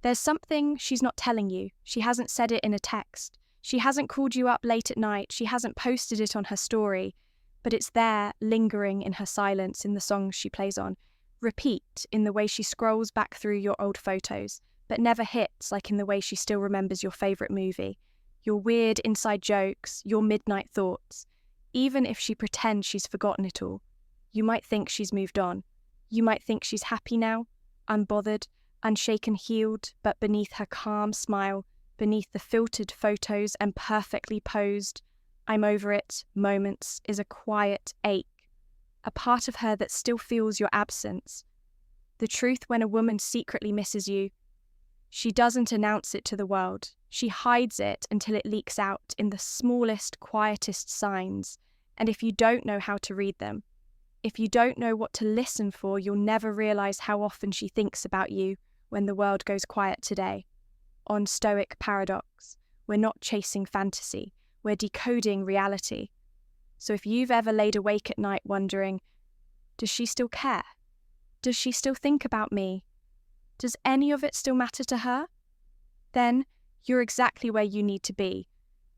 There's something she's not telling you. She hasn't said it in a text. She hasn't called you up late at night. She hasn't posted it on her story. But it's there, lingering in her silence, in the songs she plays on. Repeat in the way she scrolls back through your old photos, but never hits like in the way she still remembers your favourite movie, your weird inside jokes, your midnight thoughts. Even if she pretends she's forgotten it all, you might think she's moved on. You might think she's happy now, unbothered, unshaken, healed, but beneath her calm smile, beneath the filtered photos and perfectly posed "I'm over it" moments is a quiet ache, a part of her that still feels your absence. The truth when a woman secretly misses you, she doesn't announce it to the world. She hides it until it leaks out in the smallest, quietest signs. And if you don't know how to read them, if you don't know what to listen for, you'll never realise how often she thinks about you when the world goes quiet today. On Stoic Paradox, we're not chasing fantasy, we're decoding reality. So if you've ever laid awake at night wondering, does she still care? Does she still think about me? Does any of it still matter to her? Then you're exactly where you need to be,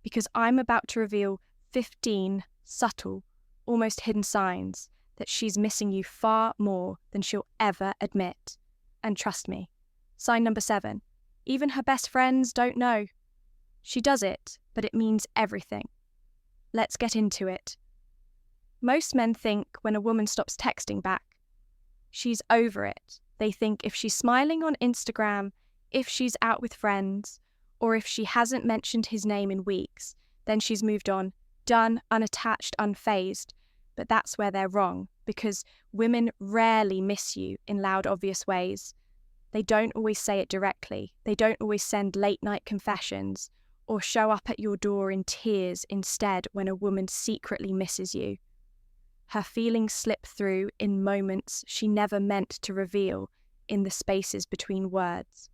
because I'm about to reveal 15 subtle, almost hidden signs that she's missing you far more than she'll ever admit. And trust me, sign number 7, even her best friends don't know. She does it, but it means everything. Let's get into it. Most men think when a woman stops texting back, she's over it. They think if she's smiling on Instagram, if she's out with friends, or if she hasn't mentioned his name in weeks, then she's moved on, done, unattached, unfazed. But that's where they're wrong, because women rarely miss you in loud, obvious ways. They don't always say it directly. They don't always send late-night confessions or show up at your door in tears instead when a woman secretly misses you. Her feelings slip through in moments she never meant to reveal, in the spaces between words,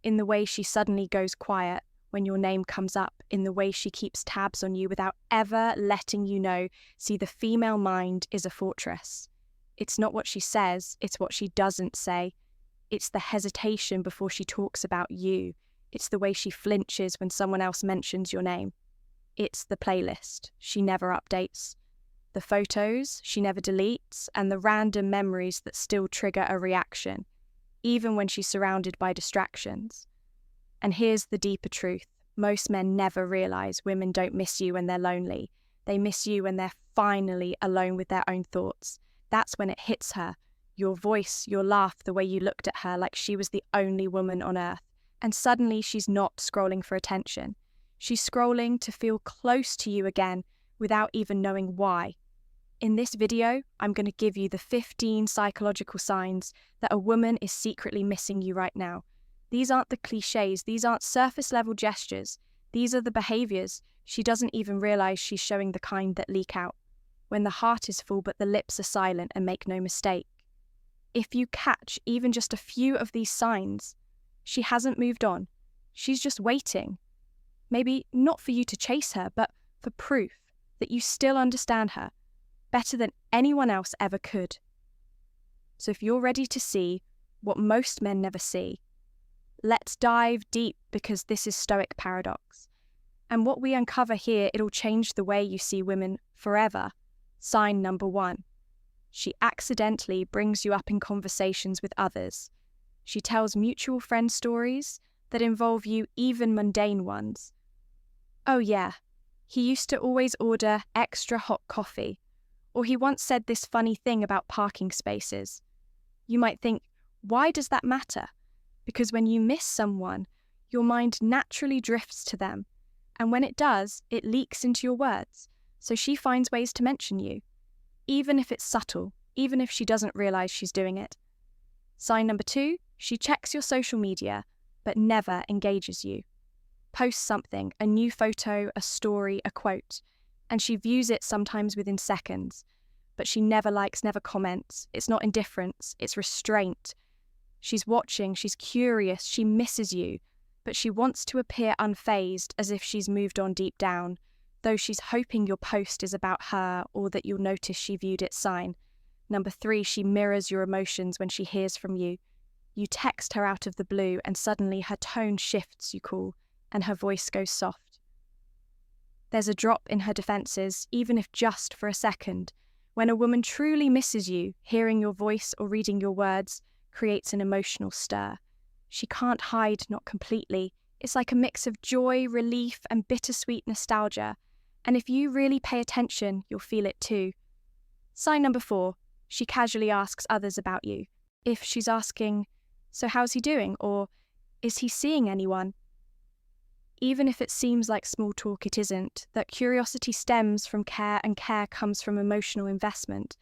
in the way she suddenly goes quiet when your name comes up, in the way she keeps tabs on you without ever letting you know. See, the female mind is a fortress. It's not what she says, it's what she doesn't say. It's the hesitation before she talks about you. It's the way she flinches when someone else mentions your name. It's the playlist she never updates, the photos she never deletes, and the random memories that still trigger a reaction, even when she's surrounded by distractions. And here's the deeper truth. Most men never realise women don't miss you when they're lonely. They miss you when they're finally alone with their own thoughts. That's when it hits her. Your voice, your laugh, the way you looked at her like she was the only woman on earth. And suddenly she's not scrolling for attention. She's scrolling to feel close to you again without even knowing why. In this video, I'm going to give you the 15 psychological signs that a woman is secretly missing you right now. These aren't the cliches, these aren't surface-level gestures. These are the behaviours she doesn't even realise she's showing, the kind that leak out when the heart is full but the lips are silent, and make no mistake. If you catch even just a few of these signs, she hasn't moved on. She's just waiting. Maybe not for you to chase her, but for proof that you still understand her better than anyone else ever could. So if you're ready to see what most men never see, let's dive deep, because this is Stoic Paradox. And what we uncover here, it'll change the way you see women forever. Sign number 1. She accidentally brings you up in conversations with others. She tells mutual friend stories that involve you, even mundane ones. Oh yeah, he used to always order extra hot coffee. Or he once said this funny thing about parking spaces. You might think, why does that matter? Because when you miss someone, your mind naturally drifts to them. And when it does, it leaks into your words. So she finds ways to mention you, even if it's subtle, even if she doesn't realise she's doing it. Sign number 2, she checks your social media, but never engages you. Posts something, a new photo, a story, a quote, and she views it sometimes within seconds, but she never likes, never comments. It's not indifference, it's restraint. She's watching, she's curious, she misses you, but she wants to appear unfazed, as if she's moved on deep down, though she's hoping your post is about her or that you'll notice she viewed it. Sign number 3, she mirrors your emotions when she hears from you. You text her out of the blue and suddenly her tone shifts, you call, and her voice goes soft. There's a drop in her defenses, even if just for a second. When a woman truly misses you, hearing your voice or reading your words creates an emotional stir. She can't hide, not completely. It's like a mix of joy, relief, and bittersweet nostalgia. And if you really pay attention, you'll feel it too. Sign number 4, she casually asks others about you. If she's asking, "So how's he doing?" or "Is he seeing anyone?" Even if it seems like small talk, it isn't. That curiosity stems from care and care comes from emotional investment.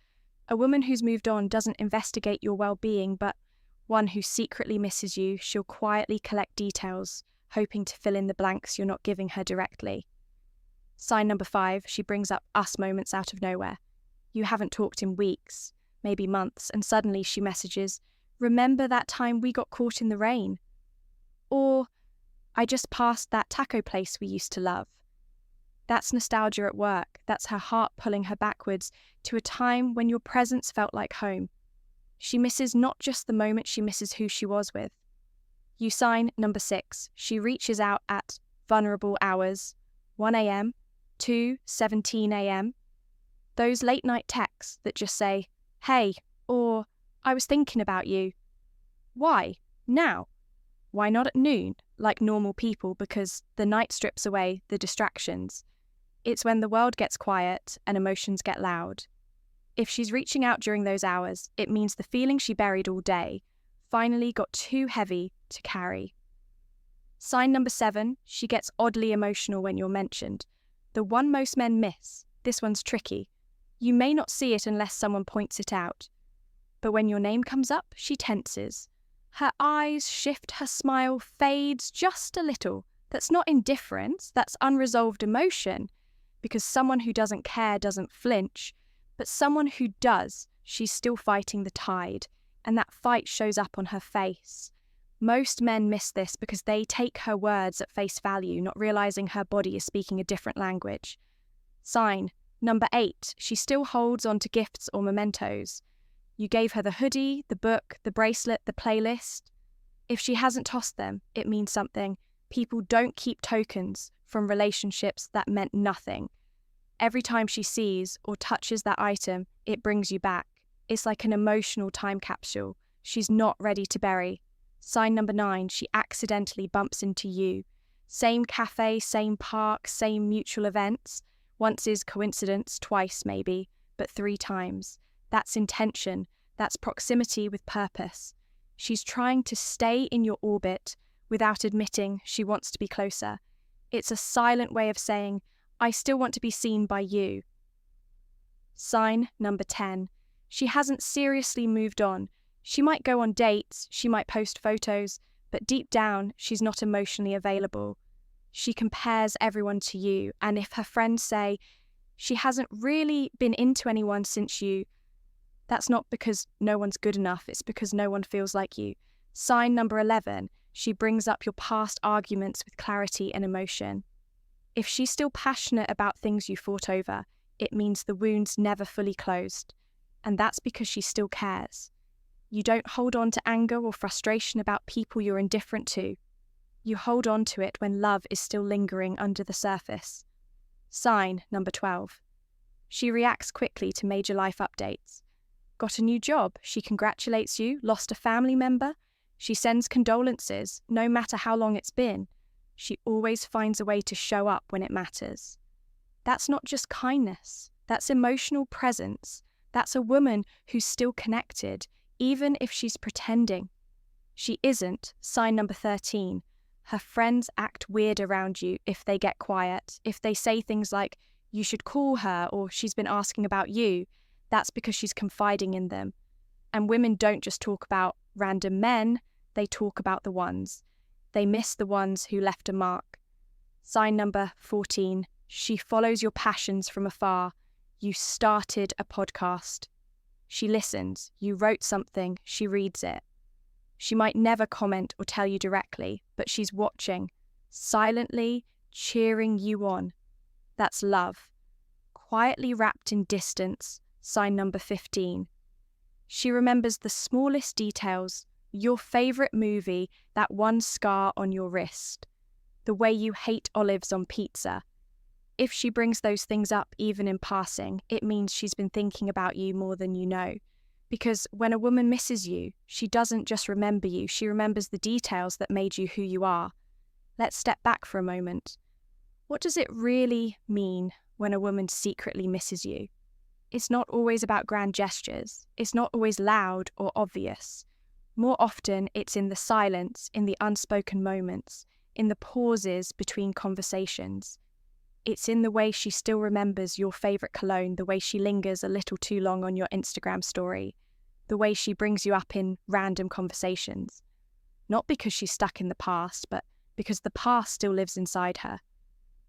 A woman who's moved on doesn't investigate your well-being, but one who secretly misses you. She'll quietly collect details, hoping to fill in the blanks you're not giving her directly. Sign number 5, she brings up us moments out of nowhere. You haven't talked in weeks, maybe months, and suddenly she messages, "Remember that time we got caught in the rain?" Or, "I just passed that taco place we used to love." That's nostalgia at work. That's her heart pulling her backwards to a time when your presence felt like home. She misses not just the moment, she misses who she was with. You sign number 6. She reaches out at vulnerable hours, 1 a.m., 2:17 a.m. Those late night texts that just say, "Hey," or "I was thinking about you." Why? Now? Why not at noon, like normal people? Because the night strips away the distractions. It's when the world gets quiet and emotions get loud. If she's reaching out during those hours, it means the feeling she buried all day finally got too heavy to carry. Sign number 7, she gets oddly emotional when you're mentioned. The one most men miss. This one's tricky. You may not see it unless someone points it out. But when your name comes up, she tenses. Her eyes shift, her smile fades just a little. That's not indifference, that's unresolved emotion. Because someone who doesn't care doesn't flinch, but someone who does, she's still fighting the tide, and that fight shows up on her face. Most men miss this because they take her words at face value, not realizing her body is speaking a different language. Sign number 8, she still holds on to gifts or mementos. You gave her the hoodie, the book, the bracelet, the playlist. If she hasn't tossed them, it means something. People don't keep tokens from relationships that meant nothing. Every time she sees or touches that item, it brings you back. It's like an emotional time capsule she's not ready to bury. Sign number 9, she accidentally bumps into you. Same cafe, same park, same mutual events. Once is coincidence, twice maybe, but 3 times. That's intention. That's proximity with purpose. She's trying to stay in your orbit without admitting she wants to be closer. It's a silent way of saying, "I still want to be seen by you." Sign number 10. She hasn't seriously moved on. She might go on dates, she might post photos, but deep down, she's not emotionally available. She compares everyone to you, and if her friends say, "She hasn't really been into anyone since you," that's not because no one's good enough, it's because no one feels like you. Sign number 11, she brings up your past arguments with clarity and emotion. If she's still passionate about things you fought over, it means the wound's never fully closed. And that's because she still cares. You don't hold on to anger or frustration about people you're indifferent to. You hold on to it when love is still lingering under the surface. Sign number 12. She reacts quickly to major life updates. Got a new job, she congratulates you. Lost a family member, she sends condolences, no matter how long it's been. She always finds a way to show up when it matters. That's not just kindness, that's emotional presence. That's a woman who's still connected, even if she's pretending. She isn't. Sign number 13. Her friends act weird around you if they get quiet, if they say things like, "You should call her," or "She's been asking about you." That's because she's confiding in them. And women don't just talk about random men, they talk about the ones. They miss the ones who left a mark. Sign number 14. She follows your passions from afar. You started a podcast. She listens. You wrote something. She reads it. She might never comment or tell you directly, but she's watching, silently cheering you on. That's love. Quietly wrapped in distance. Sign number 15. She remembers the smallest details, your favorite movie, that one scar on your wrist, the way you hate olives on pizza. If she brings those things up even in passing, it means she's been thinking about you more than you know. Because when a woman misses you, she doesn't just remember you, she remembers the details that made you who you are. Let's step back for a moment. What does it really mean when a woman secretly misses you? It's not always about grand gestures. It's not always loud or obvious. More often, it's in the silence, in the unspoken moments, in the pauses between conversations. It's in the way she still remembers your favorite cologne, the way she lingers a little too long on your Instagram story, the way she brings you up in random conversations. Not because she's stuck in the past, but because the past still lives inside her.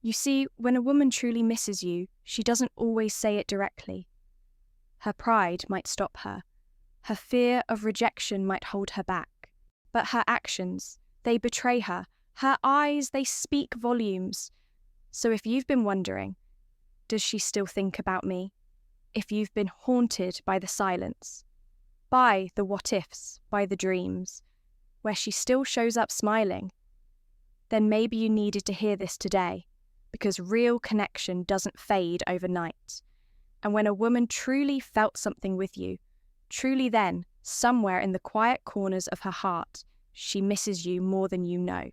You see, when a woman truly misses you, she doesn't always say it directly. Her pride might stop her. Her fear of rejection might hold her back. But her actions, they betray her. Her eyes, they speak volumes. So if you've been wondering, does she still think about me? If you've been haunted by the silence, by the what-ifs, by the dreams, where she still shows up smiling, then maybe you needed to hear this today, because real connection doesn't fade overnight. And when a woman truly felt something with you, truly then, somewhere in the quiet corners of her heart, she misses you more than you know.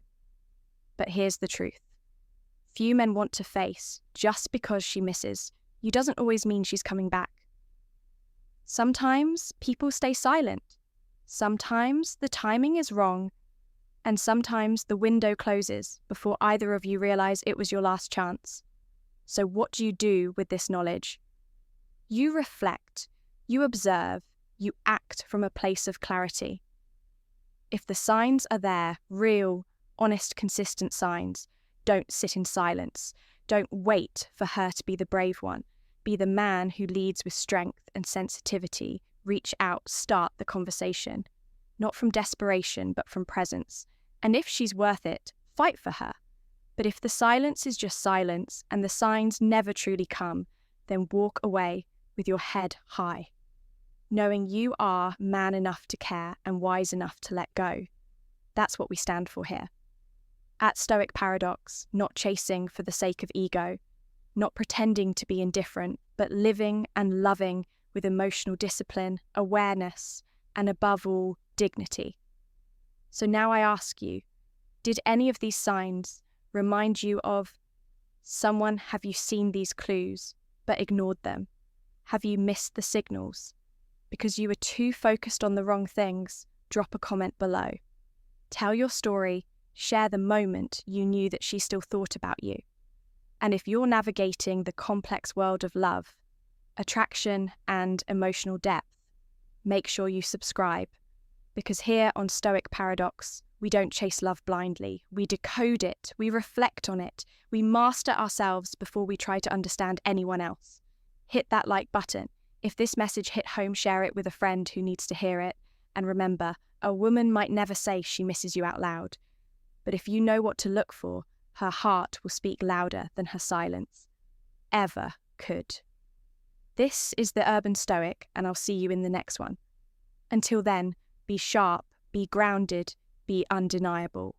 But here's the truth. Few men want to face, just because she misses you doesn't always mean she's coming back. Sometimes people stay silent. Sometimes the timing is wrong. And sometimes the window closes before either of you realize it was your last chance. So what do you do with this knowledge? You reflect, you observe, you act from a place of clarity. If the signs are there, real, honest, consistent signs, don't sit in silence. Don't wait for her to be the brave one. Be the man who leads with strength and sensitivity. Reach out, start the conversation. Not from desperation, but from presence. And if she's worth it, fight for her. But if the silence is just silence and the signs never truly come, then walk away with your head high, knowing you are man enough to care and wise enough to let go. That's what we stand for here. At Stoic Paradox, not chasing for the sake of ego, not pretending to be indifferent, but living and loving with emotional discipline, awareness, and above all, dignity. So now I ask you, did any of these signs remind you of someone? Have you seen these clues but ignored them? Have you missed the signals? Because you were too focused on the wrong things, drop a comment below. Tell your story, share the moment you knew that she still thought about you. And if you're navigating the complex world of love, attraction, and emotional depth, make sure you subscribe. Because here on Stoic Paradox, we don't chase love blindly. We decode it, we reflect on it, we master ourselves before we try to understand anyone else. Hit that like button. If this message hit home, share it with a friend who needs to hear it. And remember, a woman might never say she misses you out loud. But if you know what to look for, her heart will speak louder than her silence ever could. This is the Urban Stoic, and I'll see you in the next one. Until then, be sharp, be grounded, be undeniable.